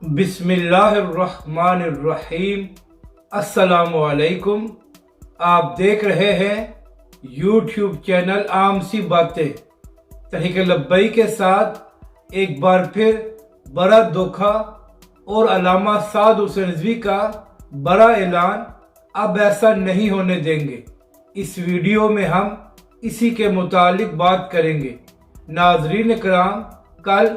बिस्मिल्लाहिर्रहमानिर्रहीम। अस्सलामु अलैकुम। आप देख रहे हैं यूट्यूब चैनल आम सी बातें। तहरीक लब्बैक के साथ एक बार फिर बड़ा धोखा और अल्लामा साद हुसैन रिजवी का बड़ा ऐलान, अब ऐसा नहीं होने देंगे। इस वीडियो में हम इसी के मुतालिक बात करेंगे। नाज़रीन कराम, कल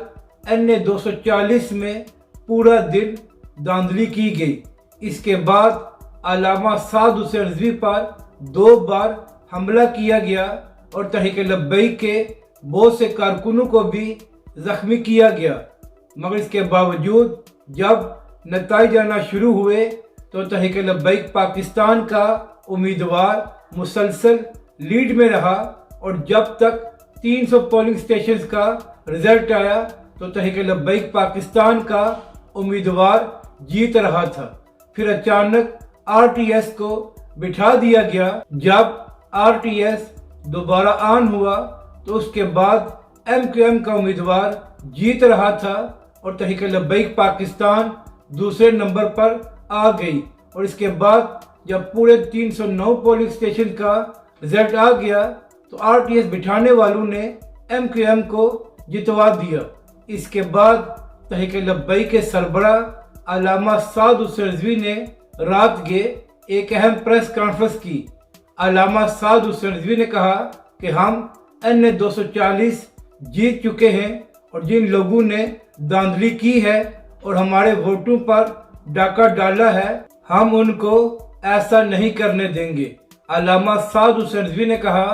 NA 240 में पूरा दिन धांधली की गई। इसके बाद अल्लामा साद हुसैन रिजवी पर 2 बार हमला किया गया और तहरीक लब्बैक के बहुत से कारकुनों को भी जख्मी किया गया। मगर इसके बावजूद जब नताइज आना शुरू हुए तो तहरीक लब्बैक पाकिस्तान का उम्मीदवार मुसलसल लीड में रहा और जब तक 300 पोलिंग स्टेशन का रिजल्ट आया तो तहरीक लब्बैक पाकिस्तान का उम्मीदवार जीत रहा था। फिर अचानक RTS को बिठा दिया गया। जब RTS दोबारा ऑन हुआ तो उसके बाद MQM का उम्मीदवार जीत रहा था और तहरीक लब्बैक पाकिस्तान दूसरे नंबर पर आ गई। और इसके बाद जब पूरे 309 पोलिंग स्टेशन का रिजल्ट आ गया तो RTS बिठाने वालों ने MQM को जितवा दिया। इसके बाद तहरीक लब्बैक के सरबरा अल्लामा साद हुसैन रिजवी ने रात के एक अहम प्रेस कॉन्फ्रेंस की। अल्लामा साद हुसैन रिजवी ने कहा कि हम NA 240 जीत चुके हैं और जिन लोगों ने धांधली की है और हमारे वोटों पर डाका डाला है, हम उनको ऐसा नहीं करने देंगे। अल्लामा साद हुसैन रिजवी ने कहा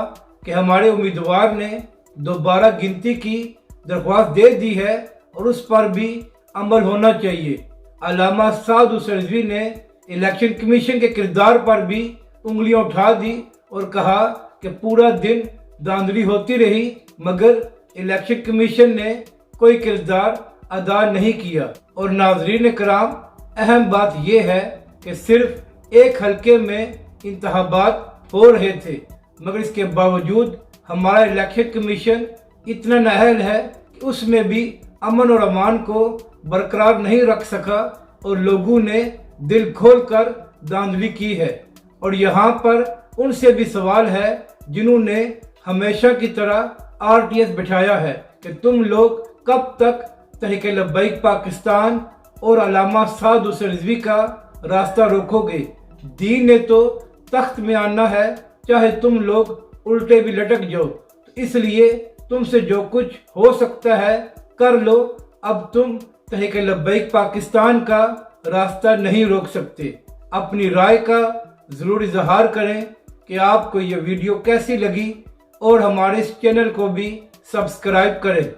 कि हमारे उम्मीदवार ने दोबारा गिनती की दरख्वास्त दे दी है और उस पर भी अमल होना चाहिए। अल्लामा साद हुसैन रिजवी ने इलेक्शन कमीशन के किरदार पर भी उंगलियां उठा दी और कहा कि पूरा दिन धांधली होती रही मगर इलेक्शन कमीशन ने कोई किरदार अदा नहीं किया। और नाजरीन कराम, अहम बात यह है कि सिर्फ एक हलके में इंतखाबात हो रहे थे मगर इसके बावजूद हमारा इलेक्शन कमीशन इतना नाअहल है कि उसमें भी अमन और अमान को बरकरार नहीं रख सका और लोगों ने दिल खोलकर धांधली की है। और यहाँ पर उनसे भी सवाल है जिन्होंने हमेशा की तरह RTS बिठाया है कि तुम लोग कब तक तहरीक लब्बैक पाकिस्तान और अल्लामा साद हुसैन रिजवी का रास्ता रोकोगे। दीन ने तो तख्त में आना है, चाहे तुम लोग उल्टे भी लटक जाओ। तो इसलिए तुमसे जो कुछ हो सकता है कर लो। अब तुम तहरीक लब्बैक पाकिस्तान का रास्ता नहीं रोक सकते। अपनी राय का ज़रूर इजहार करें कि आपको ये वीडियो कैसी लगी और हमारे इस चैनल को भी सब्सक्राइब करें।